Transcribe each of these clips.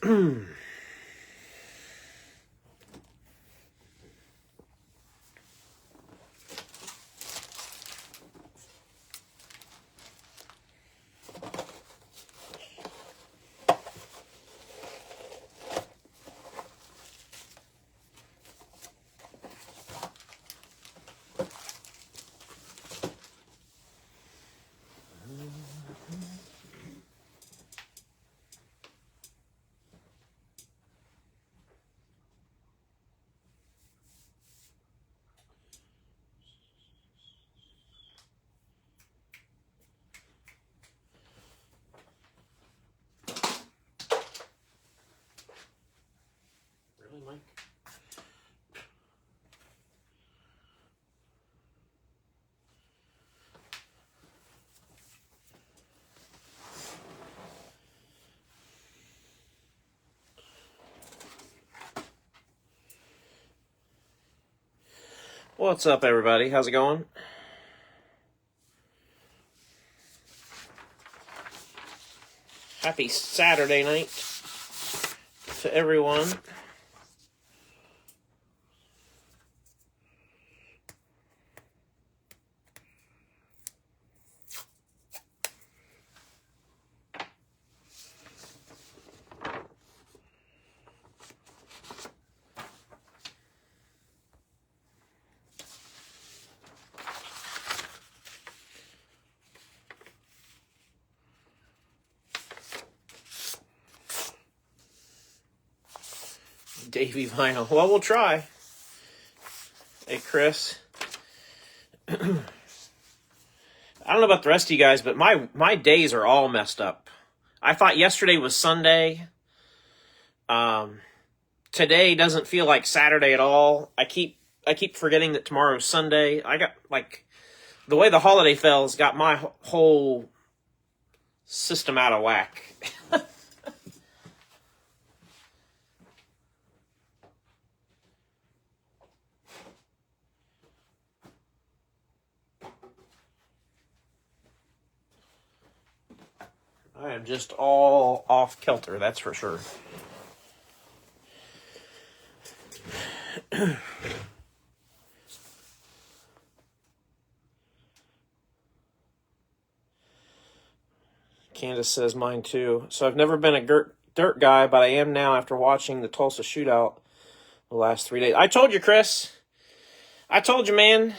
Really, Mike? What's up, everybody? How's it going? Happy Saturday night to everyone. Davey Vinyl. Well, we'll try. Hey, Chris. I don't know about the rest of you guys, but my days are all messed up. I thought yesterday was Sunday. Today doesn't feel like Saturday at all. I keep forgetting that tomorrow's Sunday. I got, like, the way the holiday fell has got my whole system out of whack. I am just all off kilter, that's for sure. Candace says mine too. So I've never been a dirt guy, but I am now after watching the Tulsa shootout the last 3 days. I told you, Chris. I told you, man.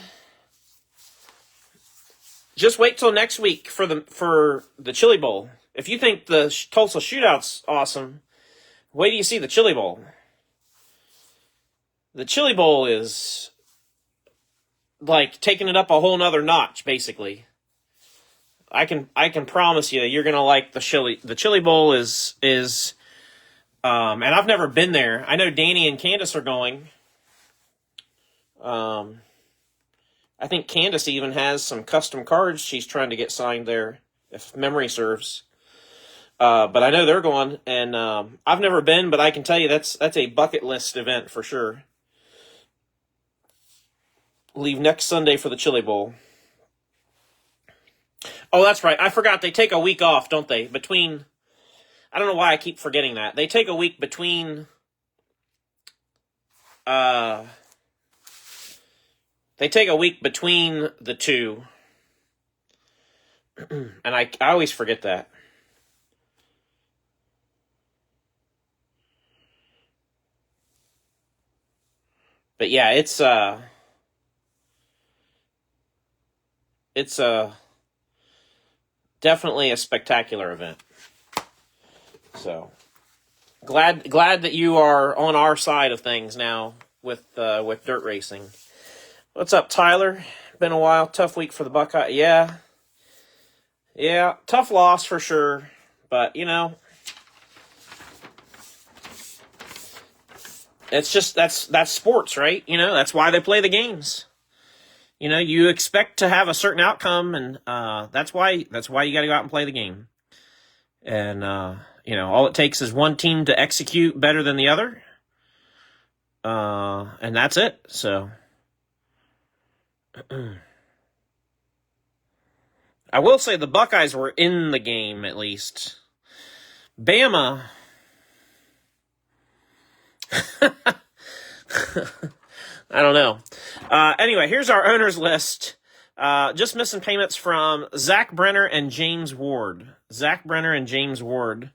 Just wait till next week for the Chili Bowl. If you think the Tulsa shootout's awesome, wait till you see the Chili Bowl. The Chili Bowl is like taking it up a whole nother notch, basically. I can promise you, you're gonna like the Chili. The Chili Bowl is and I've never been there. I know Danny and Candace are going. I think Candace even has some custom cards she's trying to get signed there, if memory serves. But I know they're going, and I've never been, but I can tell you that's a bucket list event for sure. Leave next Sunday for the Chili Bowl. Oh, that's right. I forgot. They take a week off, don't they? Between, I don't know why I keep forgetting that. They take a week between, they take a week between the two. And I always forget that. But yeah, it's definitely a spectacular event. So glad that you are on our side of things now with dirt racing. What's up, Tyler? Been a while. Tough week for the Buckeye. Yeah, tough loss for sure. But you know, it's just that's sports, right? You know, that's why they play the games. You know, you expect to have a certain outcome, and that's why you got to go out and play the game. And you know, all it takes is one team to execute better than the other, and that's it. So, I will say the Buckeyes were in the game at least. Bama I don't know. Anyway, here's our owners list. Just missing payments from Zach Brenner and James Ward. Zach Brenner and James Ward.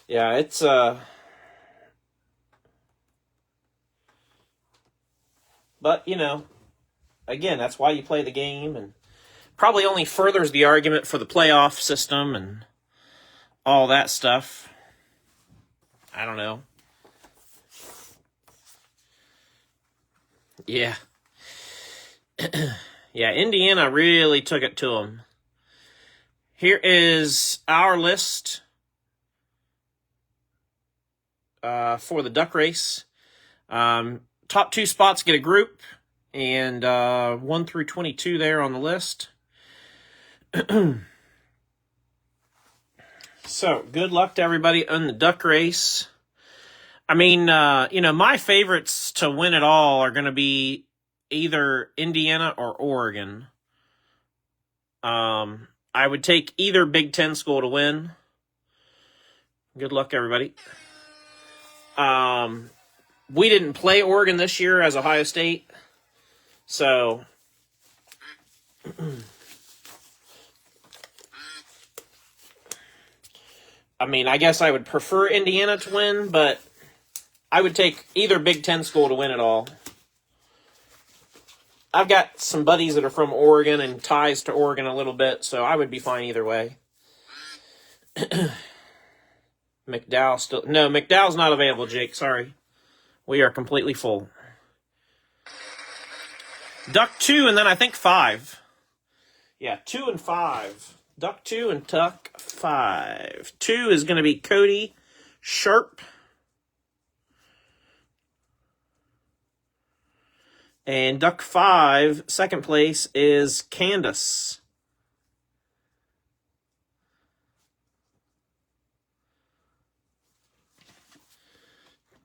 Yeah, it's but you know, again, that's why you play the game, and probably only furthers the argument for the playoff system and all that stuff. I don't know. Yeah. Yeah, Indiana really took it to them. Here is our list for the duck race. Top 2 spots get a group, and 1 through 22 there on the list. So, good luck to everybody on the duck race. I mean, my favorites to win it all are going to be either Indiana or Oregon. I would take either Big Ten school to win. Good luck, everybody. We didn't play Oregon this year as Ohio State, so I mean, I guess I would prefer Indiana to win, but I would take either Big Ten school to win it all. I've got some buddies that are from Oregon and ties to Oregon a little bit, so I would be fine either way. McDowell's not available, Jake. Sorry. We are completely full. Duck 2 and then I think 5. Yeah, 2 and 5. Duck 2 and Duck 5. 2 is going to be Cody Sharp. And Duck 5, second place, is Candace.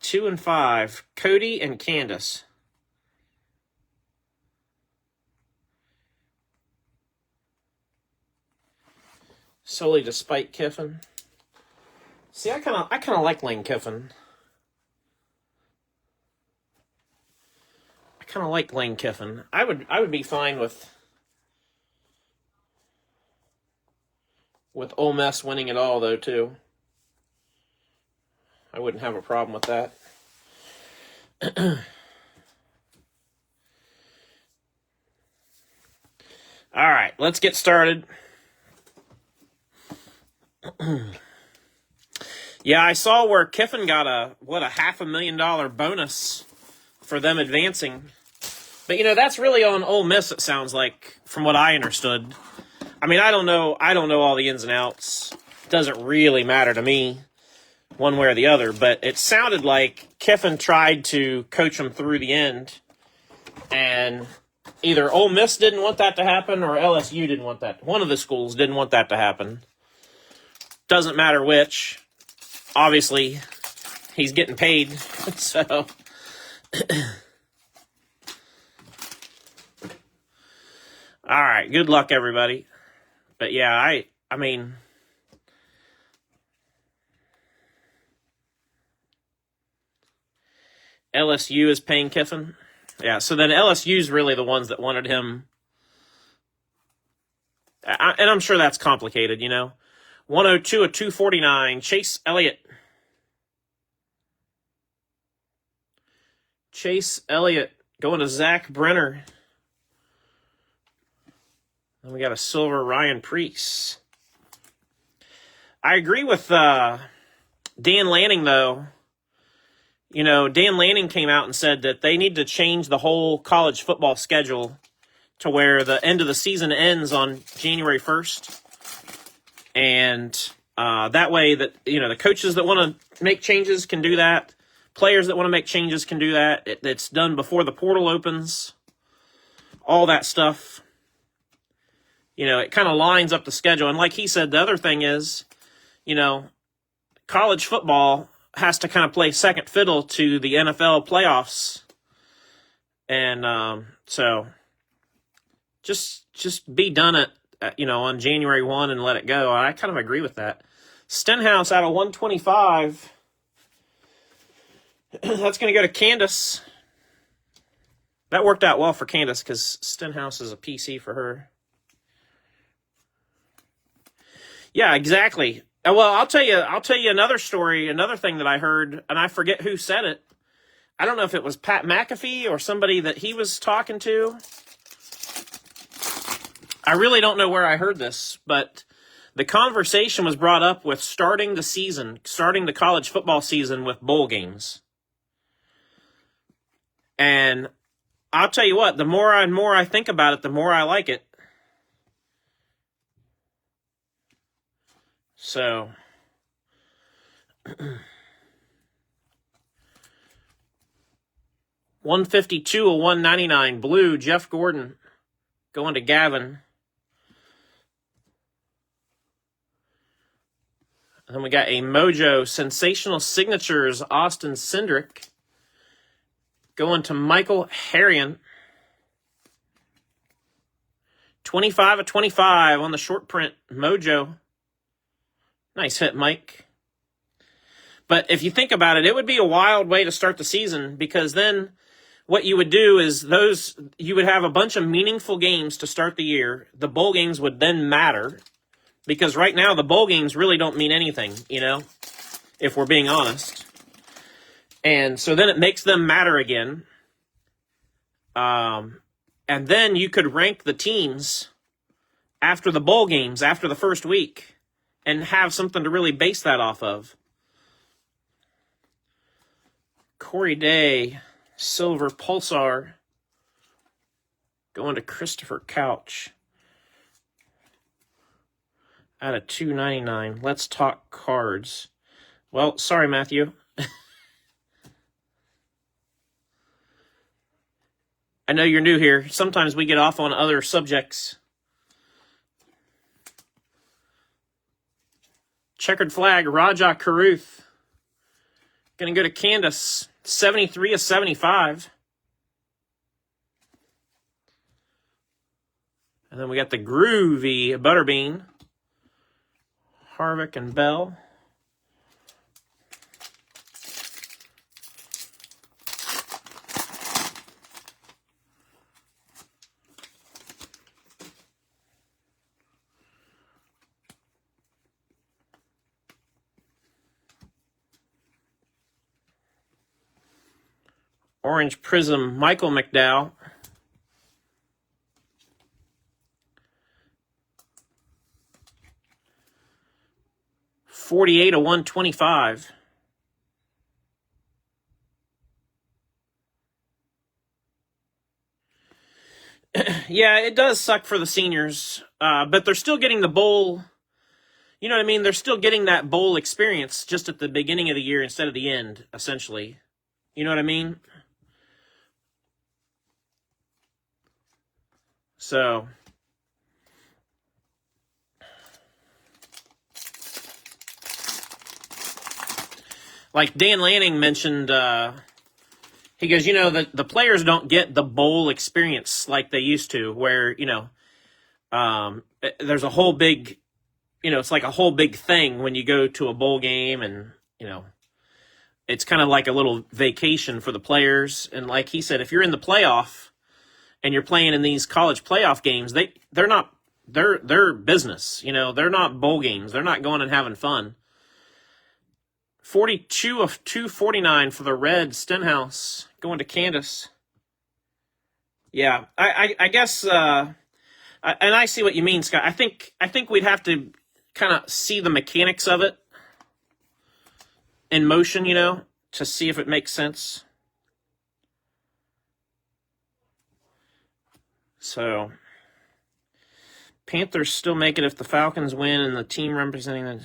Two and 5, Cody and Candace. Solely despite Kiffin. See, I kind of like Lane Kiffin. I would be fine with Ole Miss winning it all, though, too. I wouldn't have a problem with that. All right, let's get started. Yeah, I saw where Kiffin got a $500,000 bonus for them advancing. But, that's really on Ole Miss, it sounds like, from what I understood. I mean, I don't know all the ins and outs. It doesn't really matter to me, one way or the other. But it sounded like Kiffin tried to coach them through the end. And either Ole Miss didn't want that to happen or LSU didn't want that. One of the schools didn't want that to happen. Doesn't matter which. Obviously, he's getting paid. So... All right, good luck, everybody. But yeah, I mean, LSU is paying Kiffin. Yeah, so then LSU's really the ones that wanted him. And I'm sure that's complicated, 102 of 249, Chase Elliott. Chase Elliott going to Zach Brenner. Then we got a silver Ryan Priest. I agree with Dan Lanning, though. Dan Lanning came out and said that they need to change the whole college football schedule to where the end of the season ends on January 1st. And that way that, the coaches that want to make changes can do that. Players that want to make changes can do that. It's done before the portal opens. All that stuff. It kind of lines up the schedule. And like he said, the other thing is, college football, has to kind of play second fiddle to the NFL playoffs. And so just be done on January 1 and let it go. I kind of agree with that. Stenhouse out of 125. That's going to go to Candace. That worked out well for Candace because Stenhouse is a PC for her. Yeah, exactly. Well, I'll tell you another story, another thing that I heard, and I forget who said it. I don't know if it was Pat McAfee or somebody that he was talking to. I really don't know where I heard this, but the conversation was brought up with starting the college football season with bowl games. And I'll tell you what, the more and more I think about it, the more I like it. So, 152 of 199, blue, Jeff Gordon, going to Gavin. And then we got a Mojo, sensational signatures, Austin Cindric, going to Michael Harrion. 25 of 25 on the short print, Mojo. Nice hit, Mike. But if you think about it, it would be a wild way to start the season, because then what you would do is you would have a bunch of meaningful games to start the year. The bowl games would then matter, because right now the bowl games really don't mean anything, if we're being honest. And so then it makes them matter again. And then you could rank the teams after the bowl games, after the first week, and have something to really base that off of. Corey Day, silver pulsar, going to Christopher Couch. Out of 299. Let's talk cards. Well, sorry, Matthew. I know you're new here. Sometimes we get off on other subjects. Checkered flag, Raja Karuth. Going to go to Candace. 73 of 75. And then we got the groovy Butterbean. Harvick and Bell. Orange Prizm, Michael McDowell. $48 of $125. Yeah, it does suck for the seniors, but they're still getting the bowl. You know what I mean? They're still getting that bowl experience just at the beginning of the year instead of the end, essentially. You know what I mean? So, like Dan Lanning mentioned, he goes, the players don't get the bowl experience like they used to, where, there's a whole big, it's like a whole big thing when you go to a bowl game, and, it's kind of like a little vacation for the players. And like he said, if you're in the playoff and you're playing in these college playoff games, they're business, they're not bowl games. They're not going and having fun. 42 of 249 for the red Stenhouse, going to Candace. Yeah, I guess, and I see what you mean, Scott. I think we'd have to kind of see the mechanics of it in motion, to see if it makes sense. So, Panthers still make it if the Falcons win and the team representing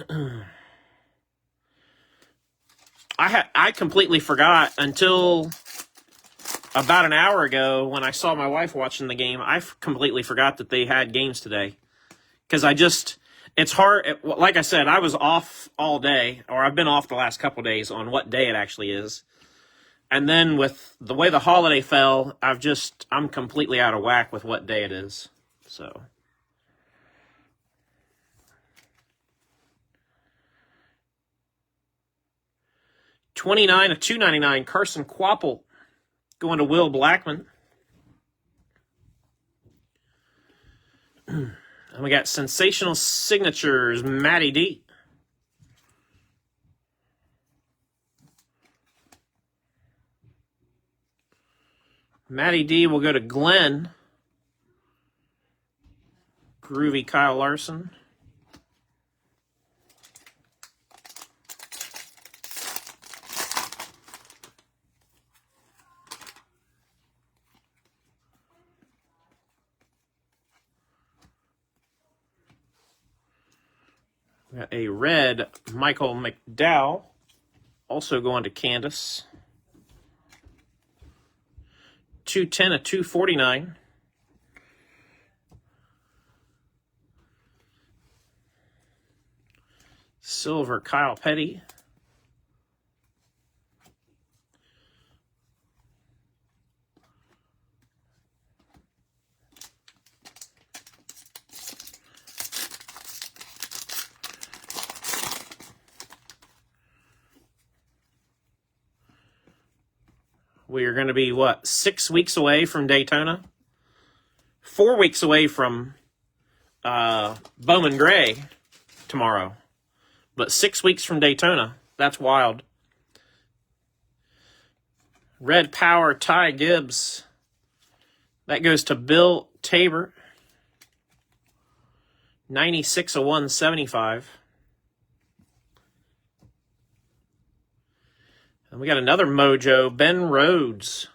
the... I completely forgot until about an hour ago when I saw my wife watching the game. I completely forgot that they had games today. Because it's hard. Like I said, I was off all day, or I've been off the last couple days on what day it actually is. And then with the way the holiday fell, I'm completely out of whack with what day it is. So. $29 of $2.99, Carson Quapple going to Will Blackman. And we got sensational signatures, Matty D. Matty D will go to Glenn. Groovy Kyle Larson. We got a red Michael McDowell, also going to Candace. 210 of 249. Silver Kyle Petty. We are going to be, 6 weeks away from Daytona? 4 weeks away from Bowman Gray tomorrow. But 6 weeks from Daytona. That's wild. Red Power Ty Gibbs. That goes to Bill Tabor. 96 of 175. And we got another mojo, Ben Rhodes.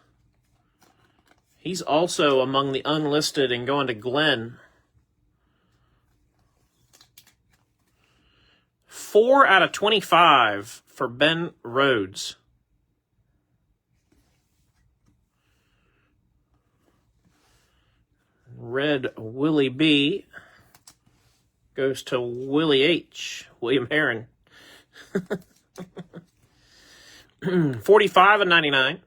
He's also among the unlisted and going to Glenn. 4 out of 25 for Ben Rhodes. Red Willie B goes to Willie H. William Heron. 45 of 99.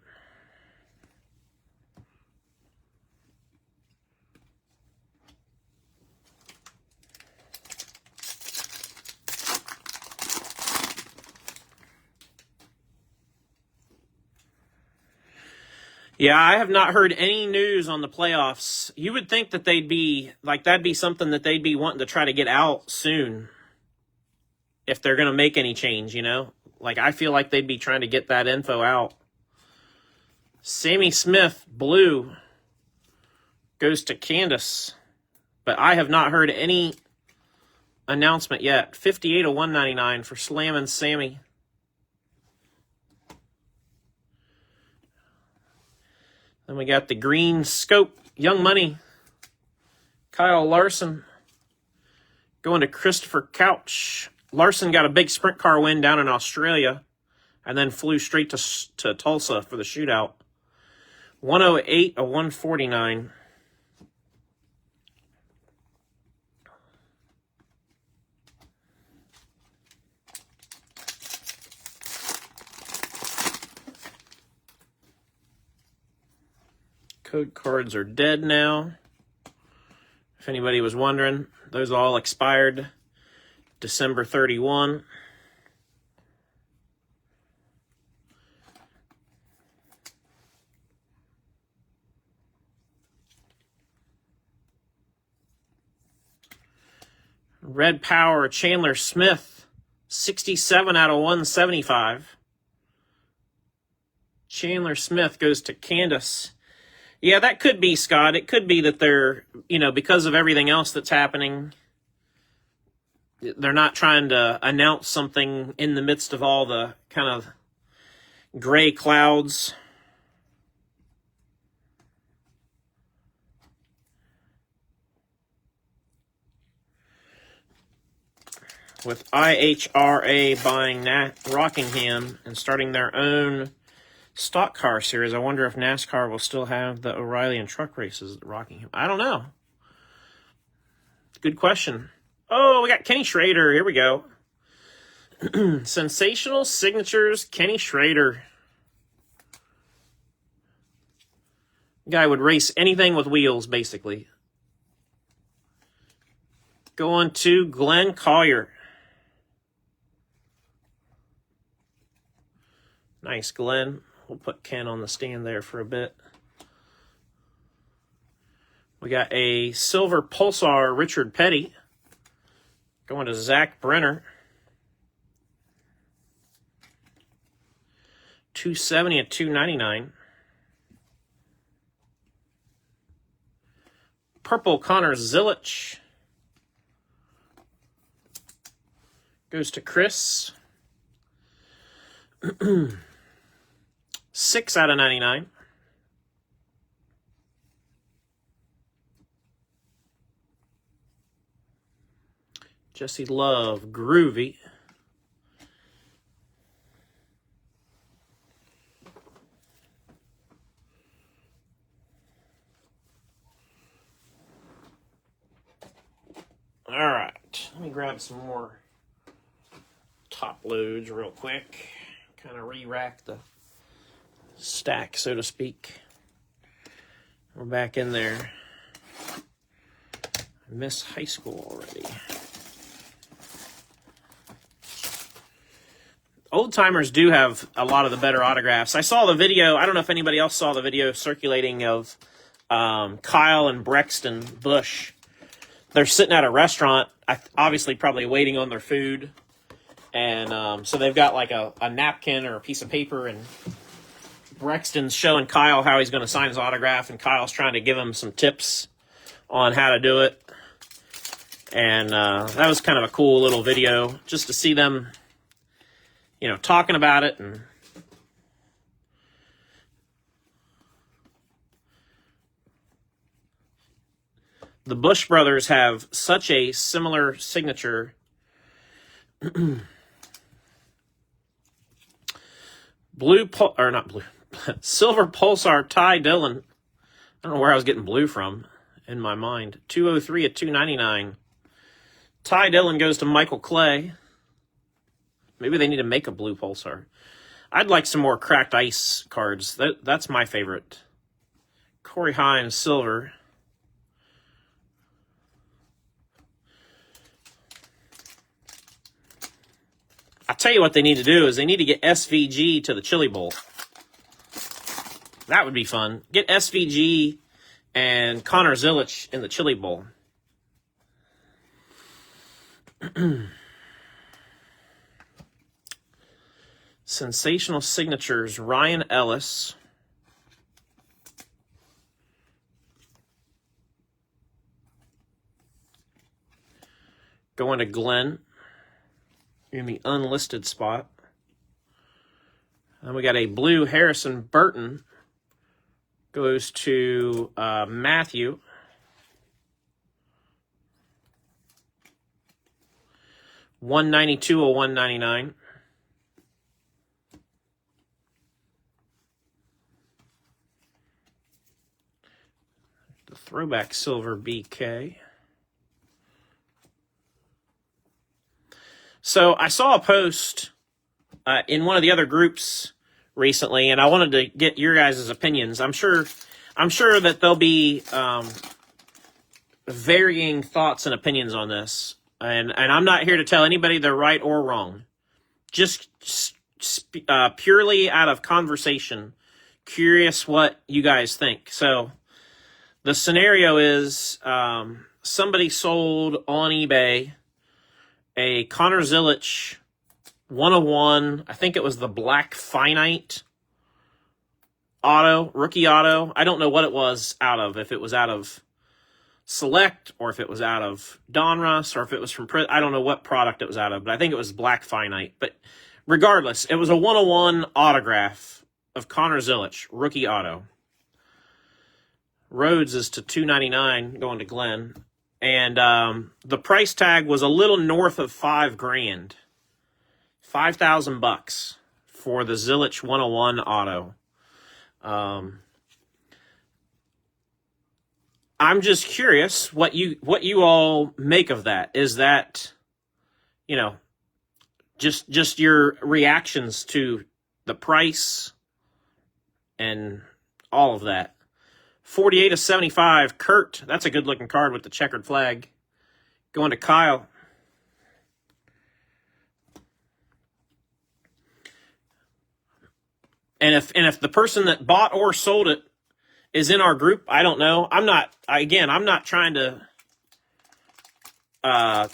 Yeah, I have not heard any news on the playoffs. You would think that they'd be, that'd be something that they'd be wanting to try to get out soon. If they're going to make any change, I feel like they'd be trying to get that info out. Sammy Smith, blue, goes to Candace. But I have not heard any announcement yet. 58 of 199 for Slammin' Sammy. Then we got the green scope, Young Money. Kyle Larson going to Christopher Couch. Larson got a big sprint car win down in Australia and then flew straight to Tulsa for the shootout. 108 of 149. Code cards are dead now. If anybody was wondering, those all expired December 31. Red Power Chandler Smith, 67 out of 175. Chandler Smith goes to Candace. Yeah, that could be, Scott. It could be that they're, because of everything else that's happening, they're not trying to announce something in the midst of all the kind of gray clouds. With IHRA buying Rockingham and starting their own stock car series, I wonder if NASCAR will still have the O'Reilly and truck races at Rockingham. I don't know. Good question. Oh, we got Kenny Schrader. Here we go. Sensational Signatures, Kenny Schrader. Guy would race anything with wheels, basically. Going to Glenn Collier. Nice, Glenn. We'll put Ken on the stand there for a bit. We got a Silver Pulsar Richard Petty. Going to Zach Brenner. 270 at 299. Purple Connor Zilic. Goes to Chris. 6 out of 99. Jesse Love, Groovy. All right, let me grab some more top loads real quick. Kind of re-rack the stack, so to speak. We're back in there. I missed high school already. Old timers do have a lot of the better autographs. I saw the video. I don't know if anybody else saw the video circulating of Kyle and Brexton Bush. They're sitting at a restaurant, obviously probably waiting on their food. And so they've got like a napkin or a piece of paper, and Brexton's showing Kyle how he's going to sign his autograph, and Kyle's trying to give him some tips on how to do it. And that was kind of a cool little video just to see them, you know, talking about it. And the Bush brothers have such a similar signature. Silver Pulsar Ty Dillon. I don't know where I was getting blue from in my mind. 203 at 299. Ty Dillon goes to Michael Clay. Maybe they need to make a blue Pulsar. I'd like some more cracked ice cards. That's my favorite. Corey Hines, silver. I'll tell you what they need to do is they need to get SVG to the Chili Bowl. That would be fun. Get SVG and Connor Zilic in the Chili Bowl. Sensational Signatures, Ryan Ellis. Going to Glenn in the unlisted spot. And we got a blue Harrison Burton. Goes to Matthew. $192 or $199. The throwback silver BK. So I saw a post in one of the other groups recently, and I wanted to get your guys' opinions. I'm sure that there'll be varying thoughts and opinions on this, and I'm not here to tell anybody they're right or wrong. Just purely out of conversation, curious what you guys think. So the scenario is somebody sold on eBay a Connor Zilic 101, I think it was the Black Finite auto, rookie auto. I don't know what it was out of, if it was out of Select or if it was out of Donruss or if it was from Prizm. I don't know what product it was out of, but I think it was Black Finite. But regardless, it was a 101 autograph of Connor Zilic, rookie auto. Rhodes is to $299 going to Glenn. And the price tag was a little north of $5,000. $5,000 for the Zilic 101 auto. I'm just curious what you all make of that. Is that, you know, just your reactions to the price and all of that. 48/75, Kurt. That's a good looking card with the checkered flag. Going to Kyle. And if the person that bought or sold it is in our group, I don't know. I'm not trying to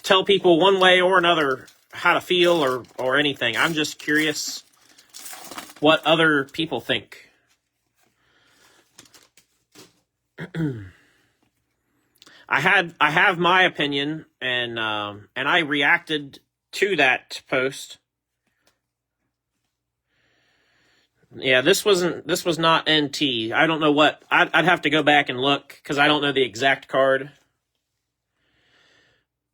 tell people one way or another how to feel or anything. I'm just curious what other people think. I have my opinion, and I reacted to that post. Yeah, this was not NT. I don't know what. I'd have to go back and look because I don't know the exact card.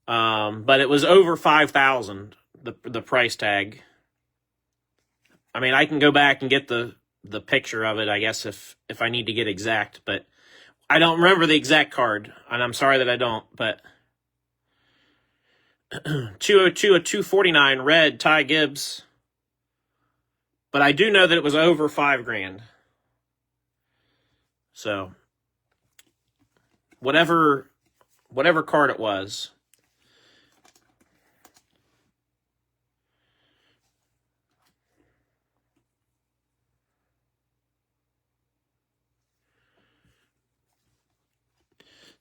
But it was over 5,000, the price tag. I mean, I can go back and get the picture of it, I guess, if I need to get exact, but I don't remember the exact card, and I'm sorry that I don't, but 202 of 249 red, Ty Gibbs. But I do know that it was over $5,000. So whatever card it was.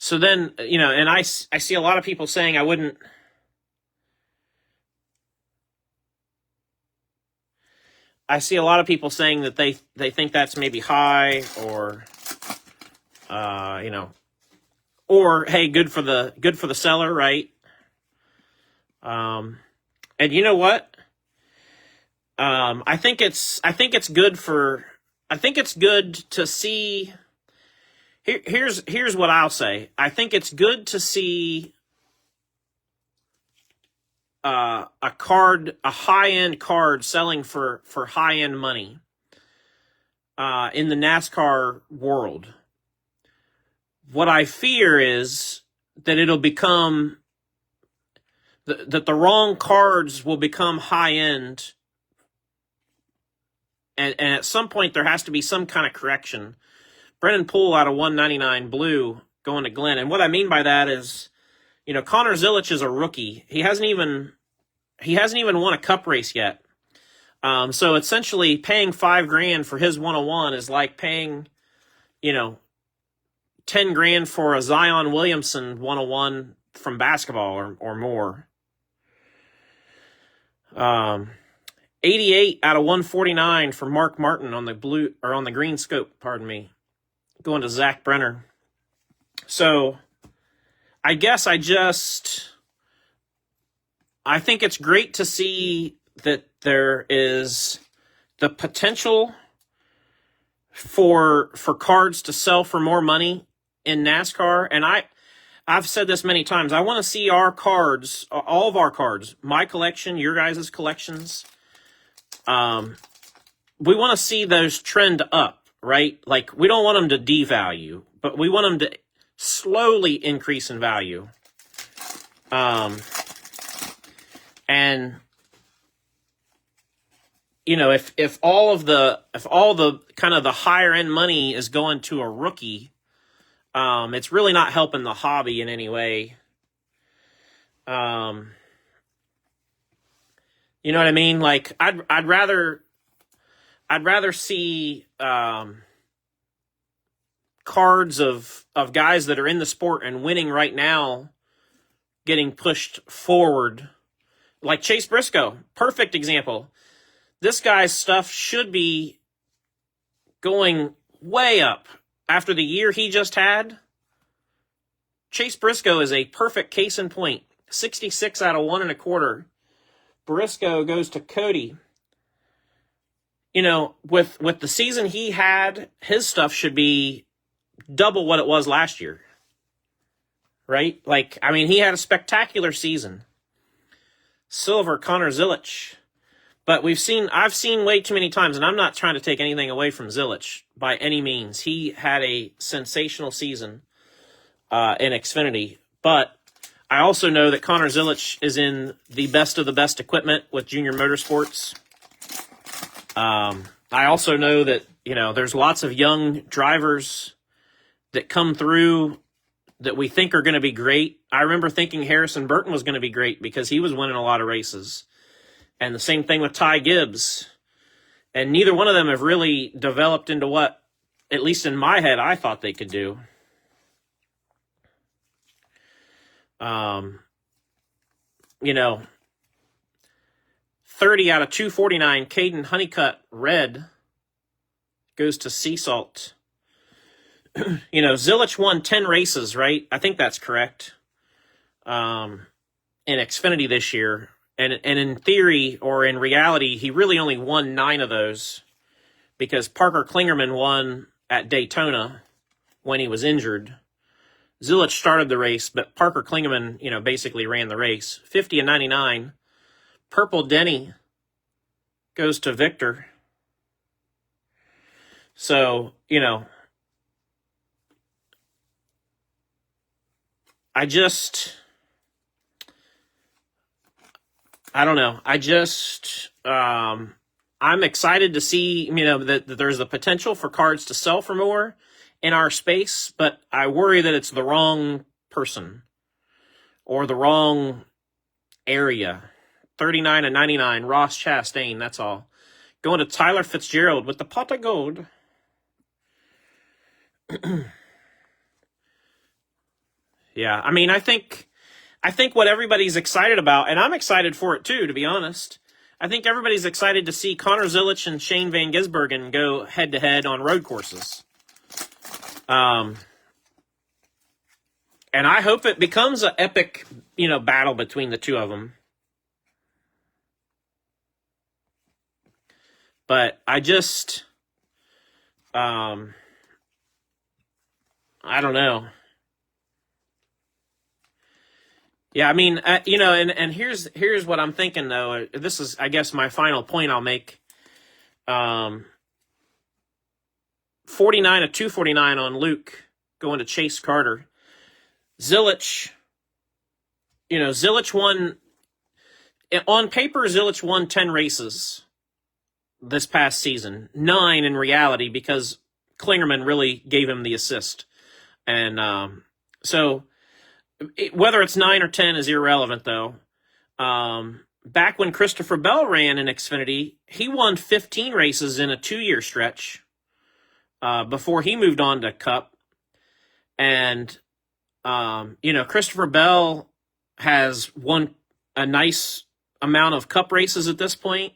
So then, and I see a lot of people saying I wouldn't. I see a lot of people saying that they think that's maybe high, or or hey, good for the seller, right? And you know what? I think it's good to see. Here's what I'll say. I think it's good to see a high-end card selling for high-end money in the NASCAR world. What I fear is that it'll become that the wrong cards will become high-end, and at some point there has to be some kind of correction. Brennan Poole out of 199 blue going to Glenn. And what I mean by that is, Connor Zilisch is a rookie. He hasn't even won a cup race yet. So essentially paying $5,000 for his 101 is like paying, $10,000 for a Zion Williamson 101 from basketball or more. 88 out of 149 for Mark Martin on the green scope, pardon me. Going to Zach Brenner. So I guess I think it's great to see that there is the potential for cards to sell for more money in NASCAR. And I've said this many times. I want to see our cards, all of our cards, my collection, your guys' collections. We want to see those trend up. Right? Like, we don't want them to devalue, but we want them to slowly increase in value. And, if all the kind of the higher end money is going to a rookie, it's really not helping the hobby in any way. You know what I mean? Like, I'd rather see cards of guys that are in the sport and winning right now getting pushed forward. Like Chase Briscoe, perfect example. This guy's stuff should be going way up after the year he just had. Chase Briscoe is a perfect case in point. 66 out of 1.25. Briscoe goes to Cody. With the season he had, his stuff should be double what it was last year. Right? Like, I mean, he had a spectacular season. Silver, Connor Zilisch. But I've seen way too many times, and I'm not trying to take anything away from Zilisch by any means. He had a sensational season. in Xfinity. But I also know that Connor Zilisch is in the best of the best equipment with Junior Motorsports. I also know that, there's lots of young drivers that come through that we think are going to be great. I remember thinking Harrison Burton was going to be great because he was winning a lot of races. And the same thing with Ty Gibbs. And neither one of them have really developed into what, at least in my head, I thought they could do. 30 out of 249, Caden Honeycutt Red goes to Sea Salt. Zilisch won 10 races, right? I think that's correct. In Xfinity this year. And in theory, or in reality, he really only won 9 of those because Parker Klingerman won at Daytona when he was injured. Zilisch started the race, but Parker Klingerman, basically ran the race. 50 and 99. Purple Denny goes to Victor. So, I don't know. I'm excited to see, that there's the potential for cards to sell for more in our space, but I worry that it's the wrong person or the wrong area. 39 and 99, Ross Chastain, that's all. Going to Tyler Fitzgerald with the pot of gold. Yeah, I think what everybody's excited about, and I'm excited for it too, to be honest. I think everybody's excited to see Connor Zilisch and Shane Van Gisbergen go head-to-head on road courses. And I hope it becomes an epic, battle between the two of them. But I just, I don't know. Yeah, and here's what I'm thinking, though. This is, I guess, my final point I'll make. 49 of 249 on Luke going to Chase Carter. Zilisch won, on paper, Zilisch won 10 races this past season. 9 in reality because Klingerman really gave him the assist. And so whether it's 9 or 10 is irrelevant, though. Back when Christopher Bell ran in Xfinity, he won 15 races in a 2-year stretch before he moved on to Cup. And, Christopher Bell has won a nice amount of Cup races at this point.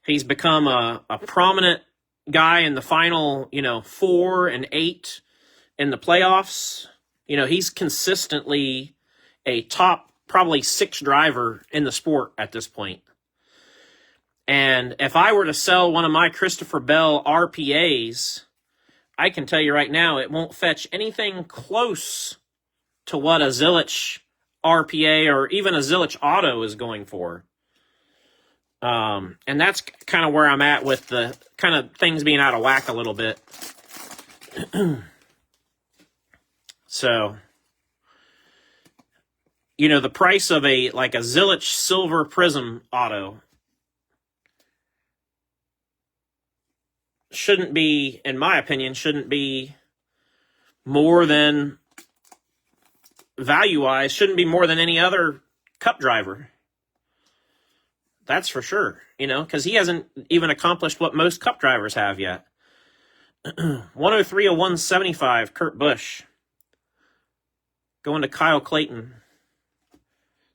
He's become a prominent guy in the final, 4 and 8 in the playoffs. He's consistently a top, probably 6 driver in the sport at this point. And if I were to sell one of my Christopher Bell RPAs, I can tell you right now, it won't fetch anything close to what a Zilisch RPA or even a Zilisch Auto is going for. And that's kind of where I'm at with the kind of things being out of whack a little bit. So, the price of a Zilisch Silver Prizm Auto shouldn't be, in my opinion, more than, value-wise, shouldn't be more than any other Cup driver. That's for sure, because he hasn't even accomplished what most Cup drivers have yet. 103 of 175, Kurt Busch. Going to Kyle Clayton.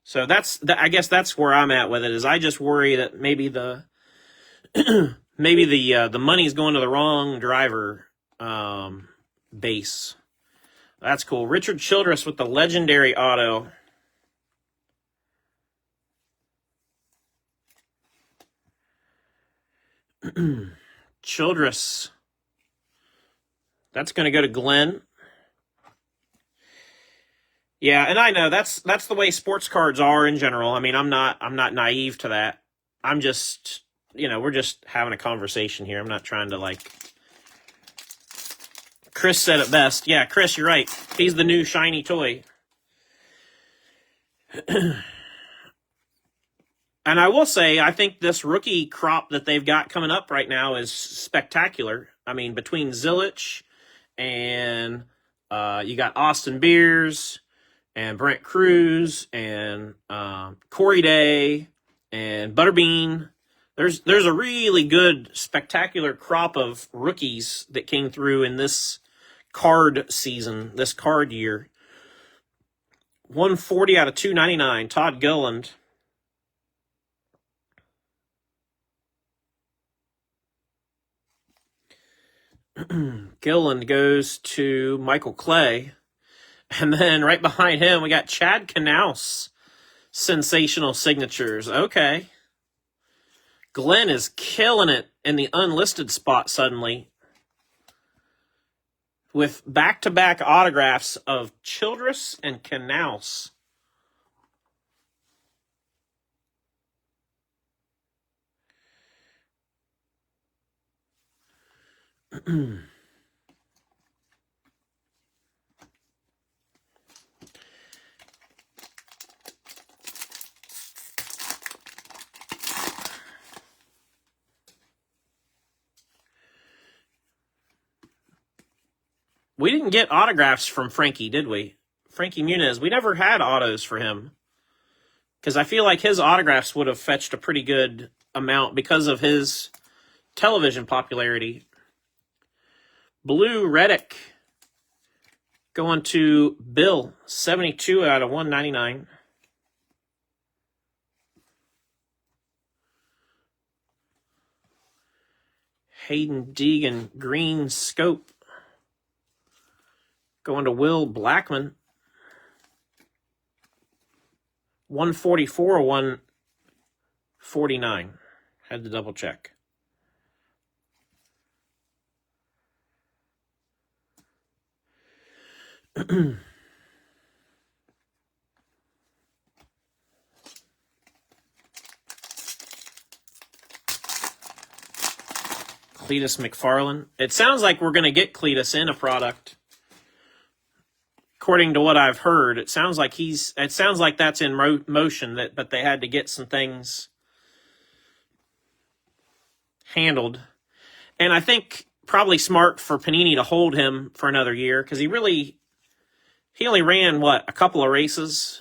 So I guess that's where I'm at with it, is I just worry that maybe the money's going to the wrong driver base. That's cool. Richard Childress with the legendary auto. Childress. That's going to go to Glenn. Yeah, and I know that's the way sports cards are in general. I'm not naive to that. I'm just, we're just having a conversation here. I'm not trying to Chris said it best. Yeah, Chris, you're right. He's the new shiny toy. And I will say, I think this rookie crop that they've got coming up right now is spectacular. I mean, between Zilich and you got Austin Beers and Brent Cruz and Corey Day and Butterbean. There's a really good, spectacular crop of rookies that came through in this card season, this card year. 140 out of 299, Todd Gilliland. Gilliland goes to Michael Clay. And then right behind him, we got Chad Knaus. Sensational signatures. Okay. Glenn is killing it in the unlisted spot suddenly. With back-to-back autographs of Childress and Knaus. We didn't get autographs from Frankie, did we? Frankie Muniz. We never had autos for him. Because I feel like his autographs would have fetched a pretty good amount because of his television popularity. Blue Reddick going to Bill, 72 out of 199. Hayden Deegan, green scope. Going to Will Blackman. 144 or 149. Had to double check. Cletus McFarland. It sounds like we're going to get Cletus in a product. According to what I've heard, it sounds like that's in motion, but they had to get some things handled. And I think probably smart for Panini to hold him for another year because he only ran, a couple of races.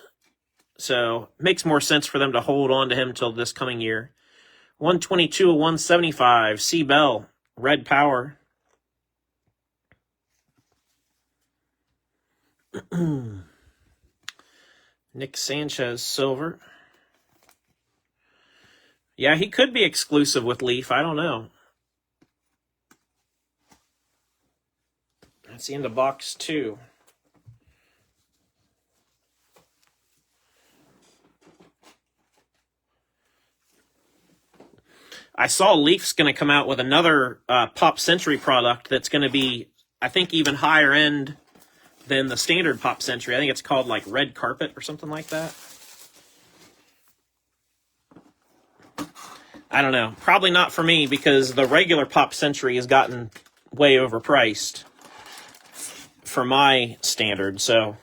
So it makes more sense for them to hold on to him till this coming year. 122 of 175, C. Bell, red power. Nick Sanchez, silver. Yeah, he could be exclusive with Leaf. I don't know. That's the end of box 2. I saw Leaf's going to come out with another Pop Century product that's going to be, I think, even higher end than the standard Pop Century. I think it's called like Red Carpet or something like that. I don't know. Probably not for me because the regular Pop Century has gotten way overpriced for my standard. So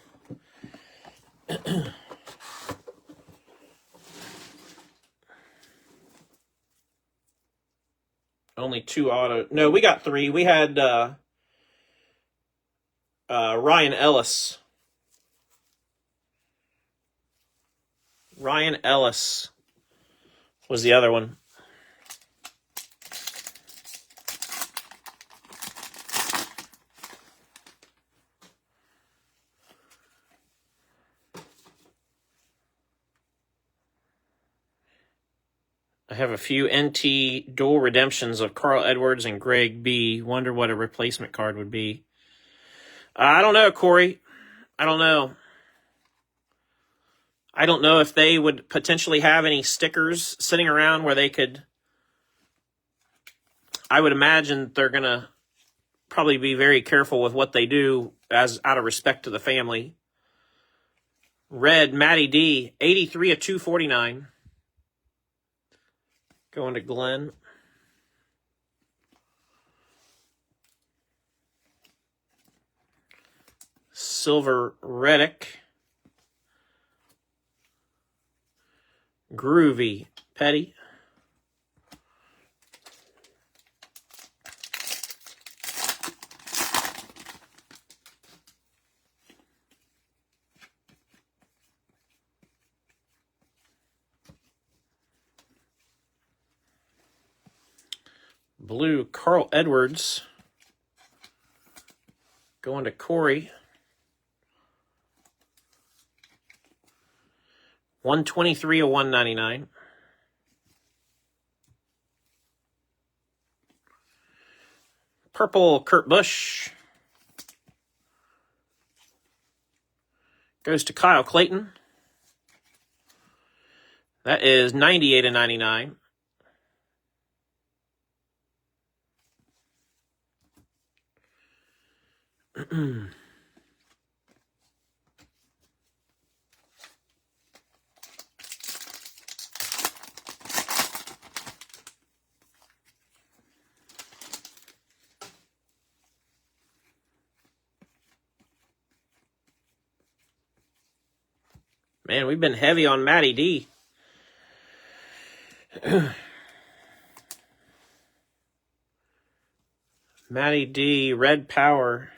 only 2 auto. No, we got 3. We had Ryan Ellis. Ryan Ellis was the other one. I have a few NT dual redemptions of Carl Edwards and Greg B. Wonder what a replacement card would be. I don't know, Corey. I don't know. I don't know if they would potentially have any stickers sitting around where they could. I would imagine they're going to probably be very careful with what they do as out of respect to the family. Red, Matty D, 83 of 249. Going to Glenn. Silver Reddick. Groovy Petty. Blue Carl Edwards. Going to Corey. 123 of 199. Purple Kurt Busch. Goes to Kyle Clayton. That is 98 of 99. Man, we've been heavy on Matty D. Matty D, Red Power.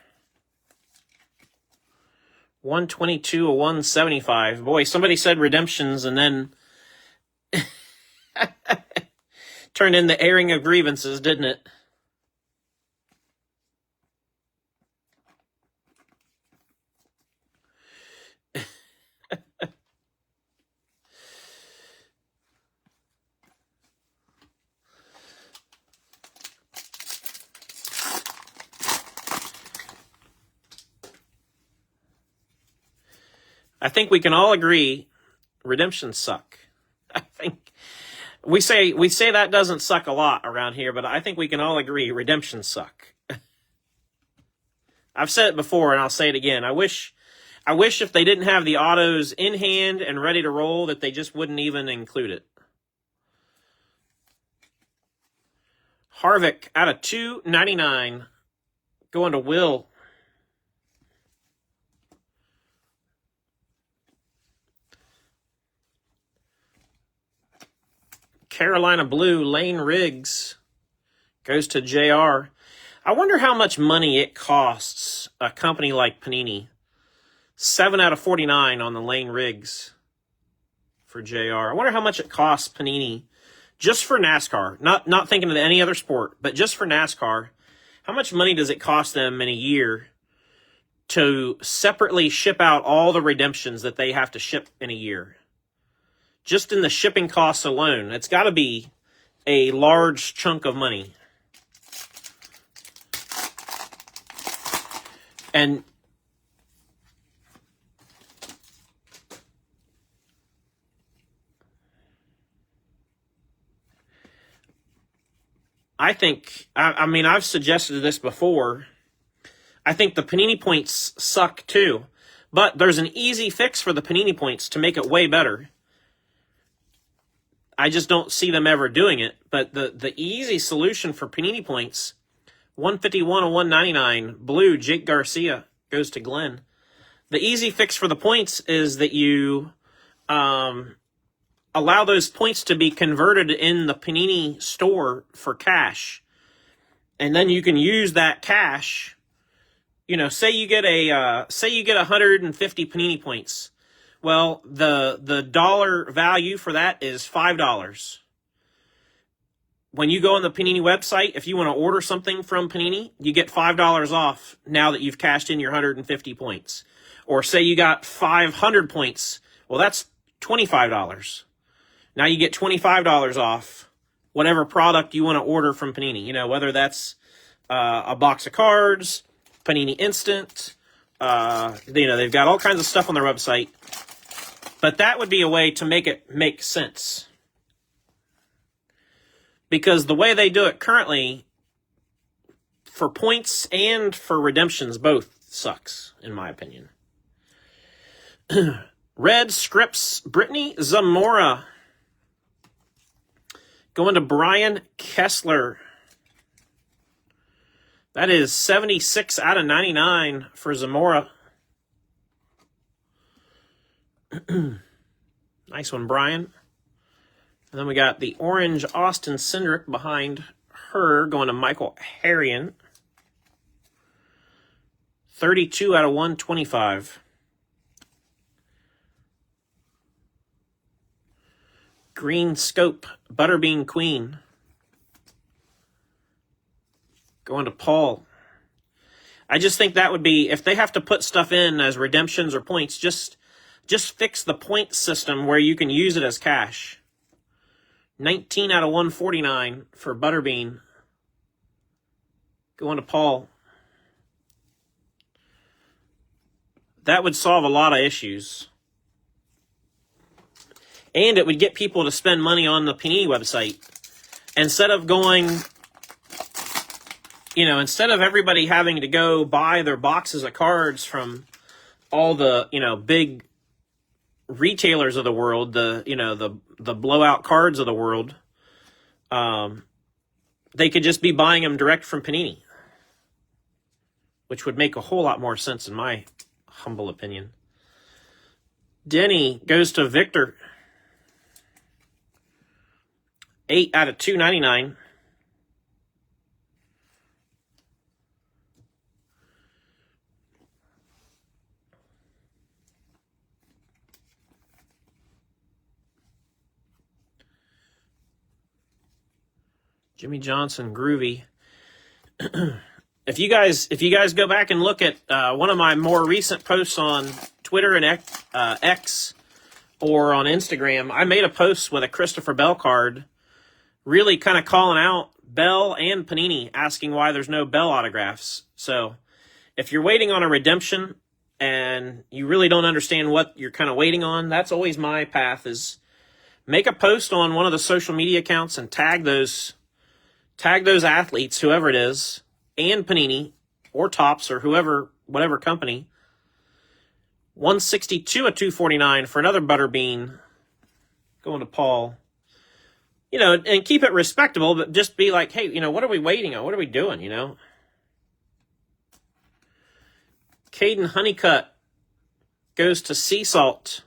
122 of 175. Boy, somebody said redemptions and then turned in the airing of grievances, didn't it? I think we can all agree redemptions suck. I think we say that doesn't suck a lot around here, but I think we can all agree redemptions suck. I've said it before and I'll say it again. I wish if they didn't have the autos in hand and ready to roll that they just wouldn't even include it. Harvick out of 299 going to Will. Carolina Blue, Lane Riggs, goes to JR. I wonder how much money it costs a company like Panini. 7 out of 49 on the Lane Riggs for JR. I wonder how much it costs Panini just for NASCAR. Not thinking of any other sport, but just for NASCAR. How much money does it cost them in a year to separately ship out all the redemptions that they have to ship in a year? Just in the shipping costs alone, it's got to be a large chunk of money. And I think, I mean, I've suggested this before. I think the Panini points suck too, but there's an easy fix for the Panini points to make it way better. I just don't see them ever doing it. But the easy solution for Panini points, 151 of 199, blue, Jake Garcia, goes to Glenn. The easy fix for the points is that you allow those points to be converted in the Panini store for cash. And then you can use that cash. You know, say you get 150 Panini points. Well, the dollar value for that is $5. When you go on the Panini website, if you want to order something from Panini, you get $5 off now that you've cashed in your 150 points. Or say you got 500 points. Well, that's $25. Now you get $25 off whatever product you want to order from Panini. You know, whether that's a box of cards, Panini Instant. They've got all kinds of stuff on their website. But that would be a way to make it make sense. Because the way they do it currently, for points and for redemptions, both sucks, in my opinion. Red Scripts, Brittany Zamora. Going to Brian Kessler. That is 76 out of 99 for Zamora. Nice one, Brian. And then we got the orange Austin Cindric behind her going to Michael Harrion. 32 out of 125. Green Scope Butterbean Queen going to Paul. I just think that would be, if they have to put stuff in as redemptions or points, just fix the point system where you can use it as cash. 19 out of 149 for Butterbean. Going to Paul. That would solve a lot of issues. And it would get people to spend money on the Panini website. Instead of going, instead of everybody having to go buy their boxes of cards from all the, big retailers of the world, the blowout cards of the world, they could just be buying them direct from Panini, which would make a whole lot more sense in my humble opinion. Denny goes to Victor. 8 out of 299. Jimmy Johnson, groovy. If you guys go back and look at one of my more recent posts on Twitter and X or on Instagram, I made a post with a Christopher Bell card, really kind of calling out Bell and Panini, asking why there's no Bell autographs. So if you're waiting on a redemption and you really don't understand what you're kind of waiting on, that's always my path, is make a post on one of the social media accounts and tag those athletes, whoever it is, and Panini or Topps or whoever, whatever company. 162 of 249 for another Butterbean going to Paul. And keep it respectable, but just be like, hey, what are we waiting on? What are we doing, Caden Honeycutt goes to Sea Salt.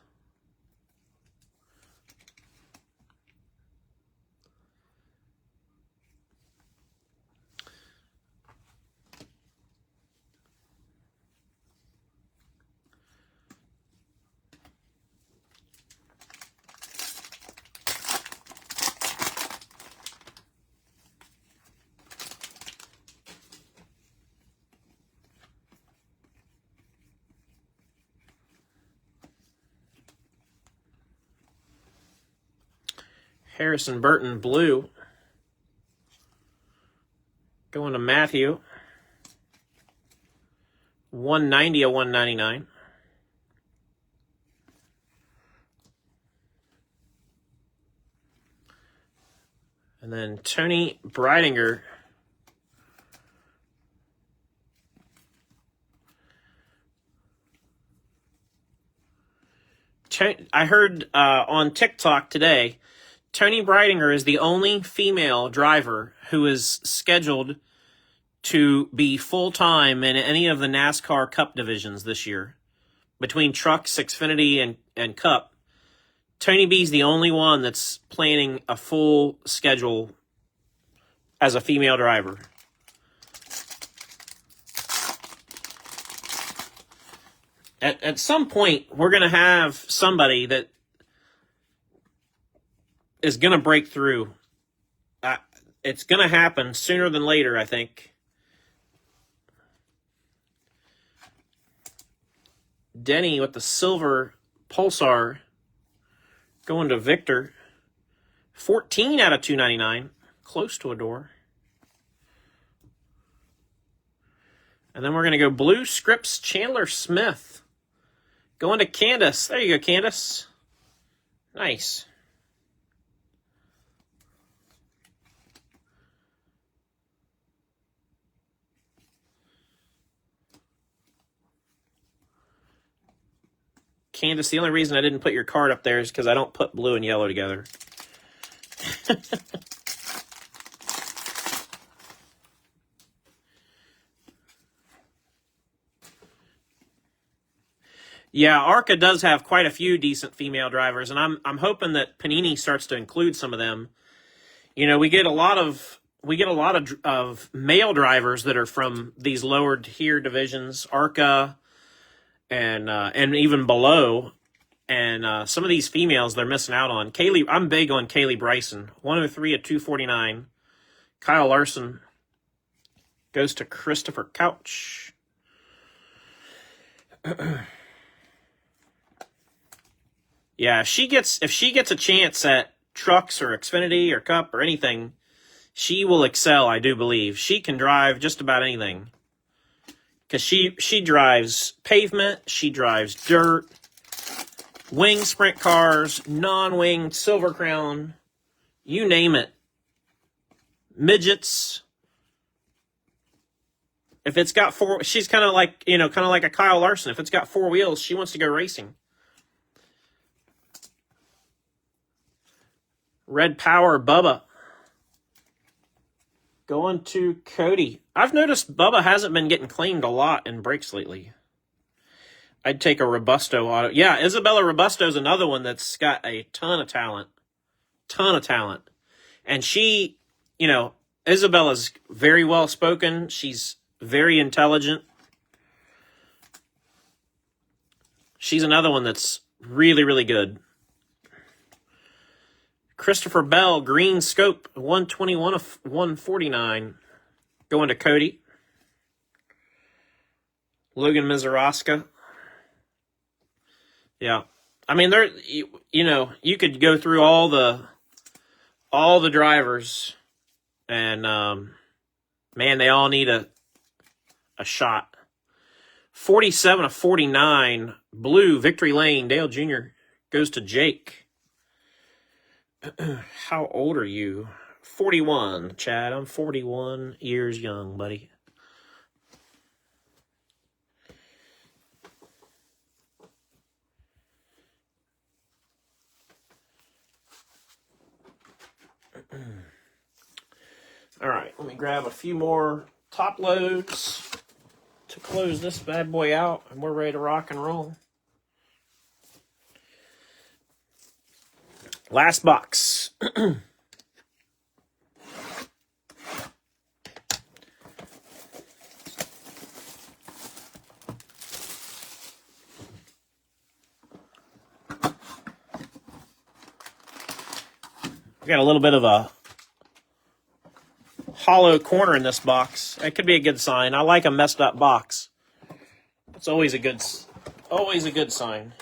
Harrison Burton, blue. Going to Matthew. 190 of 199. And then Tony Breidinger. I heard on TikTok today, Tony Breidinger is the only female driver who is scheduled to be full-time in any of the NASCAR Cup divisions this year. Between Trucks, Xfinity, and Cup, Tony B's the only one that's planning a full schedule as a female driver. At some point, we're going to have somebody that is going to break through. It's going to happen sooner than later, I think. Denny with the silver Pulsar going to Victor. 14 out of 299. Close to a door. And then we're going to go blue Scripps Chandler Smith. Going to Candace. There you go, Candace. Nice. Candace, the only reason I didn't put your card up there is because I don't put blue and yellow together. Yeah, ARCA does have quite a few decent female drivers, and I'm hoping that Panini starts to include some of them. You know, we get a lot of male drivers that are from these lower tier divisions, ARCA and even below. And some of these females they're missing out on. Kaylee, I'm big on Kaylee Bryson, 103 at 249. Kyle Larson goes to Christopher Couch. Yeah, if she gets a chance at trucks or Xfinity or Cup or anything, she will excel, I do believe. She can drive just about anything. Because she drives pavement, she drives dirt, wing sprint cars, non-wing, Silver Crown, you name it. Midgets. If it's got four, she's kind of like a Kyle Larson. If it's got four wheels, she wants to go racing. Red Power Bubba. Going to Cody. I've noticed Bubba hasn't been getting claimed a lot in breaks lately. I'd take a Robusto auto. Yeah, Isabella Robusto's another one that's got a ton of talent. And she, Isabella's very well spoken. She's very intelligent. She's another one that's really, really good. Christopher Bell, Green Scope, 121 of 149. Going to Cody. Logan Mizaraska. Yeah. I mean, you could go through all the drivers, and man, they all need a shot. 47 of 49. Blue, Victory Lane, Dale Jr. goes to Jake. How old are you? 41, Chad. I'm 41 years young, buddy. All right, let me grab a few more top loads to close this bad boy out, and we're ready to rock and roll. Last box. We got a little bit of a hollow corner in this box. That could be a good sign. I like a messed up box. It's always a good sign.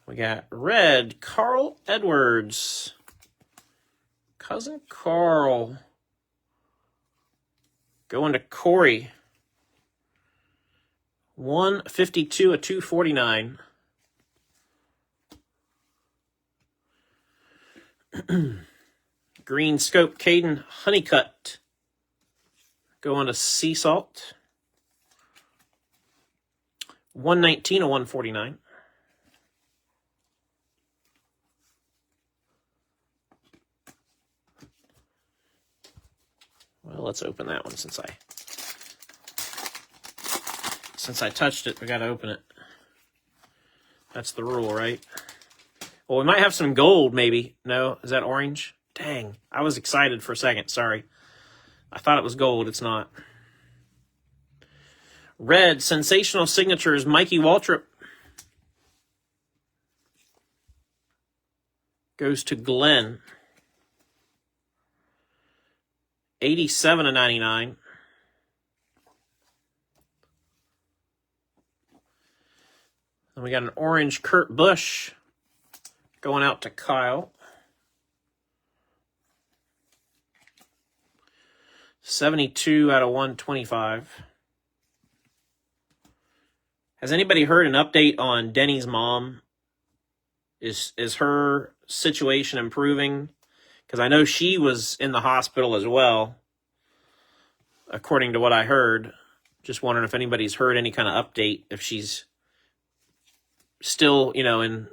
We got red, Carl Edwards. Cousin Carl. Going to Corey. 152 of 249. Green Scope, Caden Honeycutt. Going to Sea Salt. 119 of 149. Well, let's open that one since I touched it. We got to open it. That's the rule, right? Well, we might have some gold, maybe. No, is that orange? Dang, I was excited for a second. Sorry. I thought it was gold. It's not. Red, Sensational Signatures, Mikey Waltrip. Goes to Glenn. 87 of 99. And we got an orange Kurt Busch going out to Kyle. 72 out of 125. Has anybody heard an update on Denny's mom? Is her situation improving? Because I know she was in the hospital as well. according to what I heard. Just wondering if anybody's heard any kind of update, if she's still, in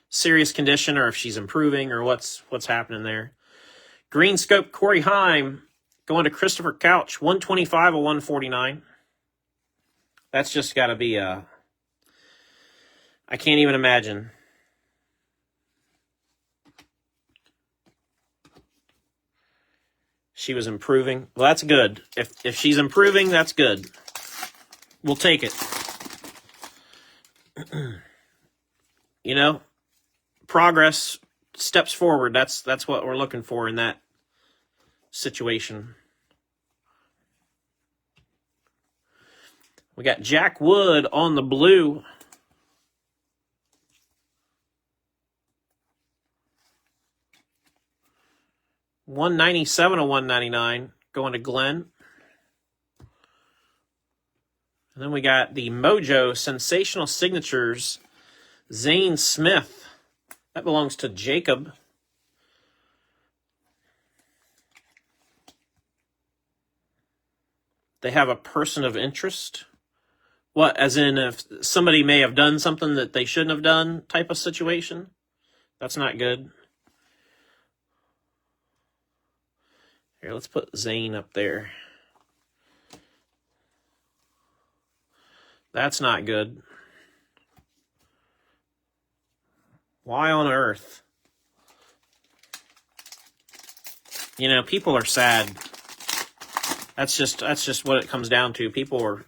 serious condition, or if she's improving, or what's happening there. Green Scope Corey Heim going to Christopher Couch, 125 of 149. That's just got to be I can't even imagine. She was improving. Well, that's good. If she's improving, that's good. We'll take it. Progress, steps forward. That's what we're looking for in that situation. We got Jack Wood on the blue. $197 of $199 going to Glenn. And then we got the Mojo Sensational Signatures, Zane Smith. That belongs to Jacob. They have a person of interest. What, as in if somebody may have done something that they shouldn't have done type of situation? That's not good. Here, let's put Zane up there. That's not good. Why on earth? People are sad. That's just what it comes down to. People are...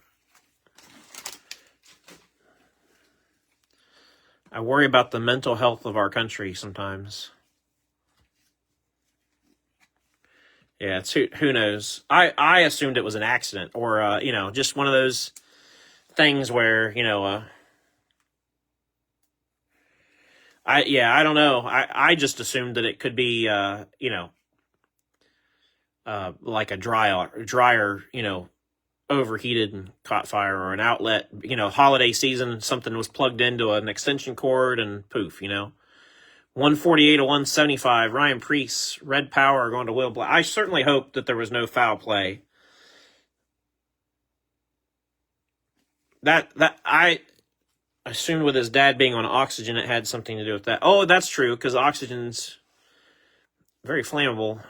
I worry about the mental health of our country sometimes. Yeah, it's who knows. I assumed it was an accident, or just one of those things where I don't know. I just assumed that it could be like a dryer overheated and caught fire, or an outlet, holiday season, something was plugged into an extension cord and poof, 148 to 175, Ryan Preece, Red Power going to Will Black. I certainly hope that there was no foul play. That I assumed with his dad being on oxygen, it had something to do with that. Oh, that's true, because oxygen's very flammable.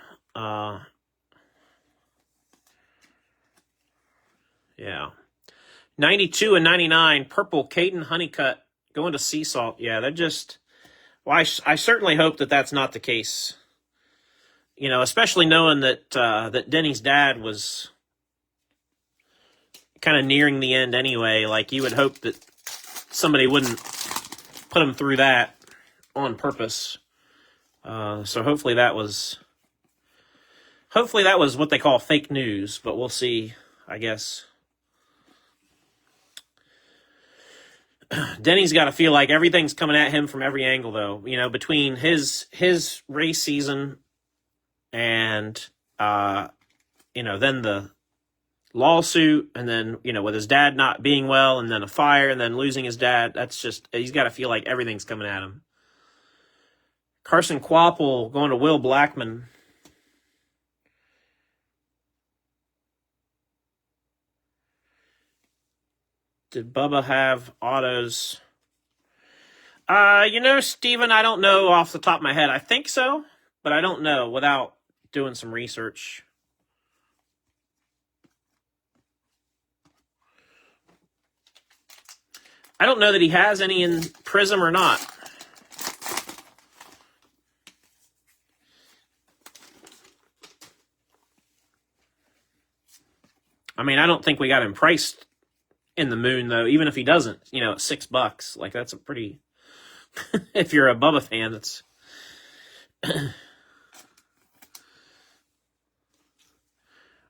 Yeah. 92 and 99, purple Caden Honeycutt going to Sea Salt. Yeah, that just... Well, I certainly hope that that's not the case. Especially knowing that that Denny's dad was kind of nearing the end anyway. Like, you would hope that somebody wouldn't put him through that on purpose. So hopefully that was what they call fake news, but we'll see, I guess. Denny's got to feel like everything's coming at him from every angle, though. Between his race season and then the lawsuit, and then with his dad not being well, and then a fire, and then losing his dad. That's just, he's got to feel like everything's coming at him. Carson Quapple going to Will Blackman. Did Bubba have autos? Steven, I don't know off the top of my head. I think so, but I don't know without doing some research. I don't know that he has any in Prizm or not. I mean, I don't think we got him priced in the moon, though. Even if he doesn't, at $6, like, that's a pretty... if you're a Bubba fan, that's...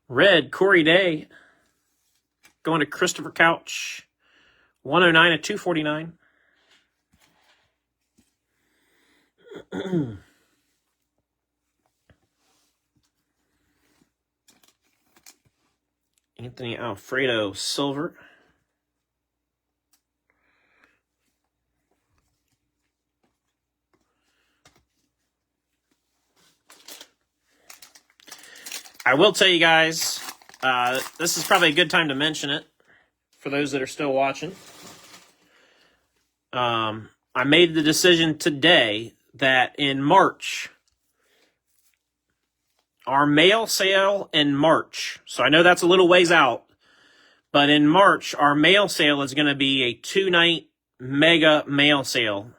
Red, Corey Day, going to Christopher Couch, 109 at 249. Anthony Alfredo, silver. I will tell you guys, This is probably a good time to mention it for those that are still watching. I made the decision today that in March, our mail sale in March, so I know that's a little ways out, but in March, our mail sale is going to be a 2-night mega mail sale.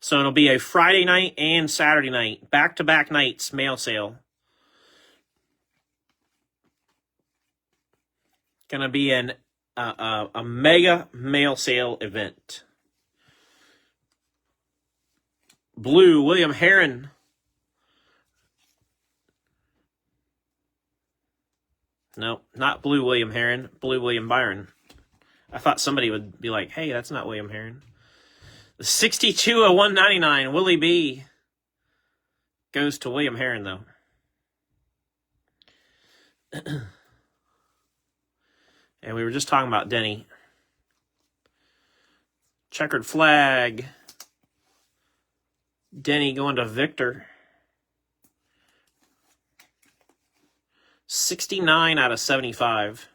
So it'll be a Friday night and Saturday night, back-to-back nights mail sale. Going to be a mega mail sale event. Blue, William Herron. No, not blue William Herron, blue William Byron. I thought somebody would be like, hey, that's not William Herron. The 62 of 199, Willie B. Goes to William Herron, though. And we were just talking about Denny. Checkered flag. Denny going to Victor. 69 out of 75.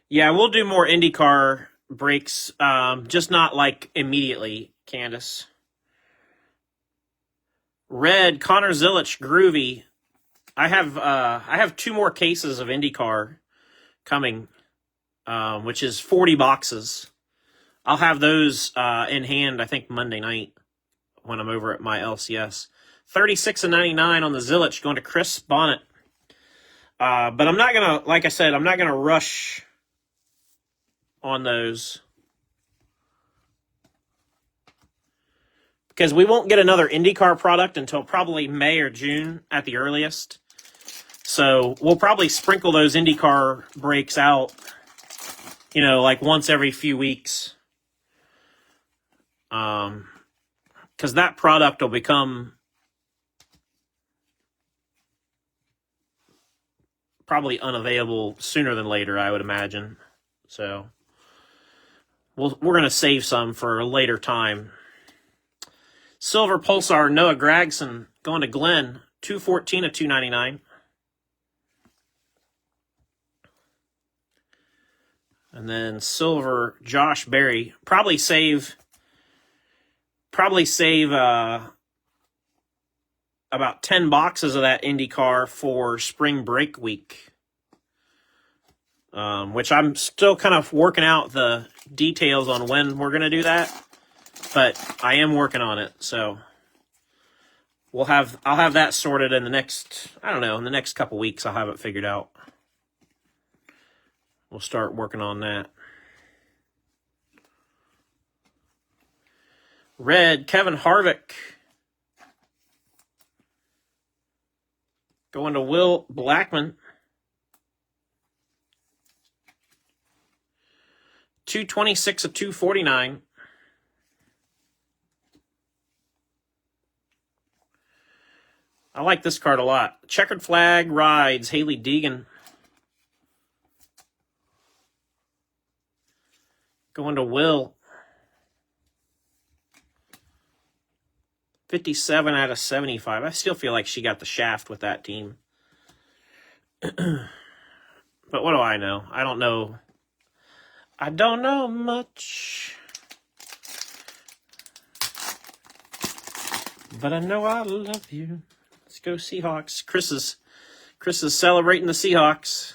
Yeah, we'll do more IndyCar breaks, just not like immediately, Candace. Red, Connor Zilic, Groovy. I have 2 more cases of IndyCar coming, which is 40 boxes. I'll have those in hand, I think, Monday night when I'm over at my LCS. 36 of 99 on the Zilic going to Chris Bonnet. But I'm not going to, like I said, I'm not going to rush on those, because we won't get another IndyCar product until probably May or June at the earliest. So we'll probably sprinkle those IndyCar breaks out, you know, like once every few weeks. Because that product will become probably unavailable sooner than later, I would imagine. So we're going to save some for a later time. Silver Pulsar, Noah Gragson going to Glenn, 214 of 299. And then silver, Josh Berry. Probably save about 10 boxes of that IndyCar for spring break week. Which I'm still kind of working out the details on when we're going to do that. But I am working on it, so I'll have that sorted in the next, I don't know, in the next couple weeks. I'll have it figured out. We'll start working on that. Red, Kevin Harvick. Going to Will Blackman. 226 of 249. I like this card a lot. Checkered flag rides, Haley Deegan. Going to Will. 57 out of 75. I still feel like she got the shaft with that team. But what do I know? I don't know. I don't know much. But I know I love you. Let's go Seahawks. Chris is celebrating the Seahawks.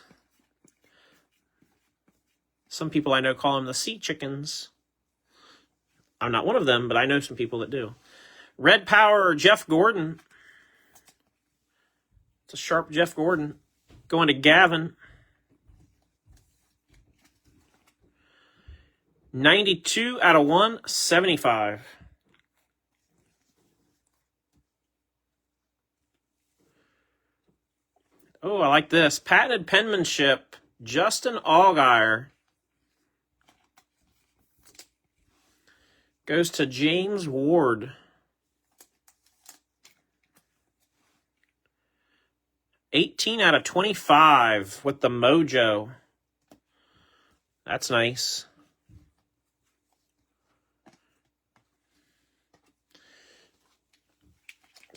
Some people I know call them the Sea Chickens. I'm not one of them, but I know some people that do. Red Power, Jeff Gordon. It's a sharp Jeff Gordon. Going to Gavin. 92 out of 175. Oh, I like this. Patented penmanship, Justin Allgaier. Goes to James Ward. 18 out of 25 with the mojo. That's nice.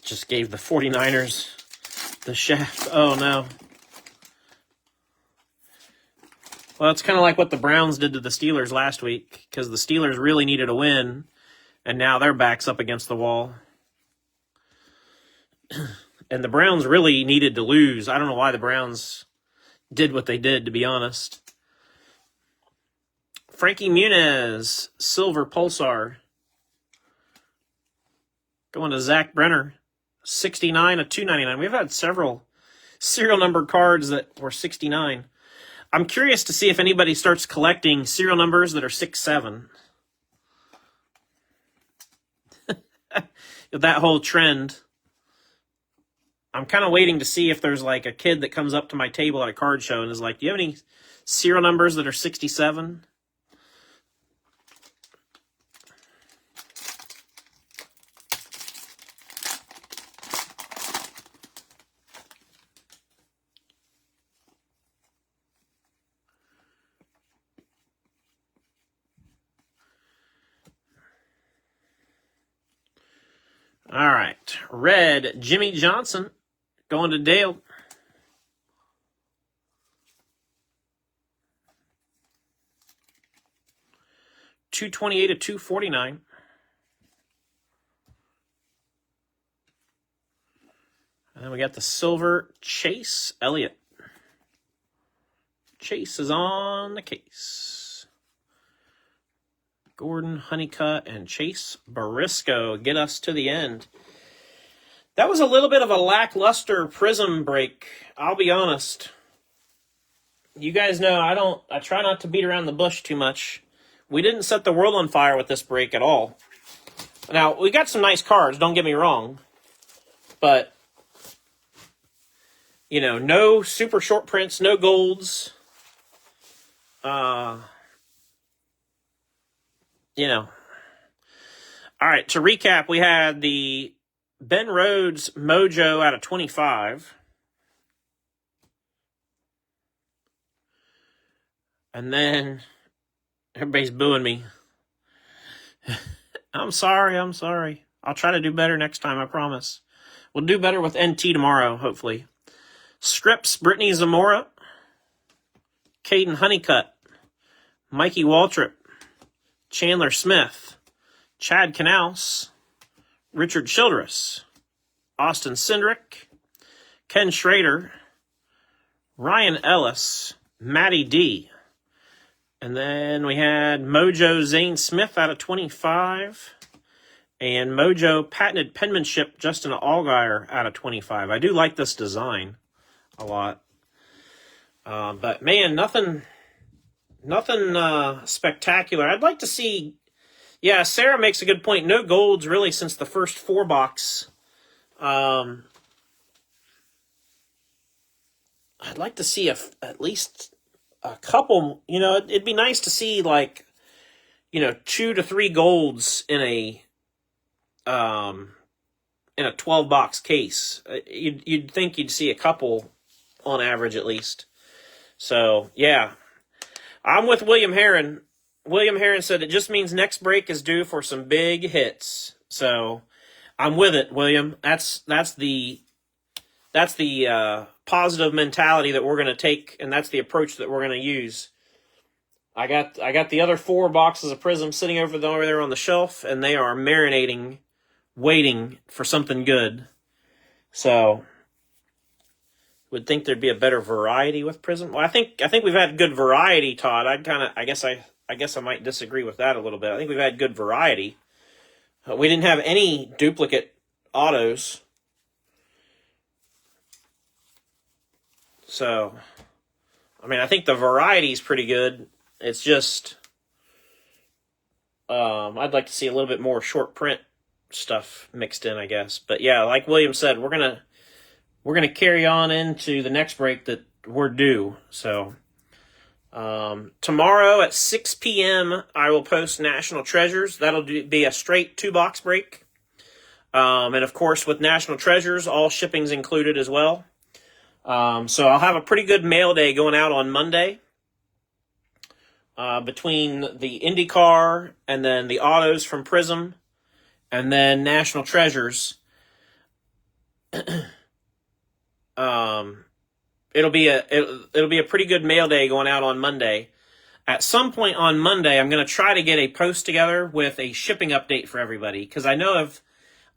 just gave the 49ers the shaft. Oh, no. Well, it's kind of like what the Browns did to the Steelers last week, because the Steelers really needed a win, and now their back's up against the wall. And the Browns really needed to lose. I don't know why the Browns did what they did, to be honest. Frankie Muniz, Silver Pulsar. Going to Zach Brenner, 69 of 299. We've had several serial number cards that were 69. I'm curious to see if anybody starts collecting serial numbers that are 6-7. That whole trend. I'm kind of waiting to see if there's like a kid that comes up to my table at a card show and is like, do you have any serial numbers that are 67? All right. Red, Jimmy Johnson. Going to Dale. $228 of $249. And then we got the silver Chase Elliott. Chase is on the case. Gordon, Honeycutt, and Chase Barisco get us to the end. That was a little bit of a lackluster Prizm break, I'll be honest. You guys know I try not to beat around the bush too much. We didn't set the world on fire with this break at all. Now, we got some nice cards, don't get me wrong. But, you know, no super short prints, no golds. You know. All right, to recap, we had the Ben Rhodes Mojo out of 25. And then everybody's booing me. I'm sorry. I'll try to do better next time, I promise. We'll do better with NT tomorrow, hopefully. Scripps, Brittany Zamora. Caden Honeycutt. Mikey Waltrip. Chandler Smith. Chad Canals. Richard Childress. Austin Cindric. Ken Schrader. Ryan Ellis. Matty D. And then we had Mojo Zane Smith out of 25. And Mojo Patented Penmanship Justin Allgaier out of 25. I do like this design a lot. But man, nothing spectacular. I'd like to see... Yeah, Sarah makes a good point. No golds really since the first 4-box. I'd like to see at least a couple. You know, it'd be nice to see like, you know, 2 to 3 golds in a 12-box case. You'd think you'd see a couple on average at least. So yeah, I'm with William Heron. William Heron said it just means next break is due for some big hits. So I'm with it, William. That's the positive mentality that we're going to take, and that's the approach that we're going to use. I got the other 4 boxes of Prizm sitting over there on the shelf, and they are marinating, waiting for something good. So would think there'd be a better variety with Prizm. Well, I think we've had good variety, Todd. I guess I might disagree with that a little bit. I think we've had good variety. We didn't have any duplicate autos. So, I mean, I think the variety is pretty good. It's just, I'd like to see a little bit more short print stuff mixed in, I guess. But yeah, like William said, we're gonna carry on into the next break that we're due. So, tomorrow at 6 p.m., I will post National Treasures. That'll be a straight 2-box break. And of course, with National Treasures, all shipping's included as well. So I'll have a pretty good mail day going out on Monday. Between the IndyCar and then the autos from Prizm and then National Treasures. It'll be a pretty good mail day going out on Monday. At some point on Monday, I'm going to try to get a post together with a shipping update for everybody, because I know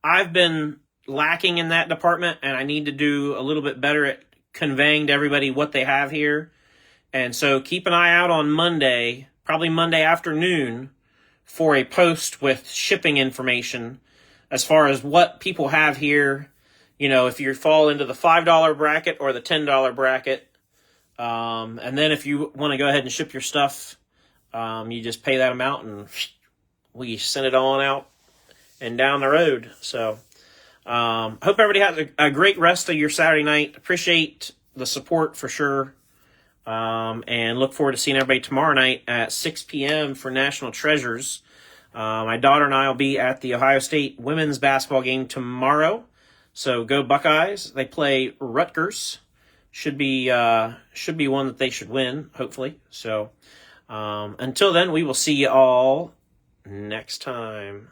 I've been lacking in that department, and I need to do a little bit better at conveying to everybody what they have here. And so keep an eye out on Monday, probably Monday afternoon, for a post with shipping information as far as what people have here. You know, if you fall into the $5 bracket or the $10 bracket. And then if you want to go ahead and ship your stuff, you just pay that amount and we send it on out and down the road. So, hope everybody has a great rest of your Saturday night. Appreciate the support for sure. And look forward to seeing everybody tomorrow night at 6 p.m. for National Treasures. My daughter and I will be at the Ohio State women's basketball game tomorrow. So go Buckeyes. They play Rutgers. Should be one that they should win, hopefully. So, until then, we will see you all next time.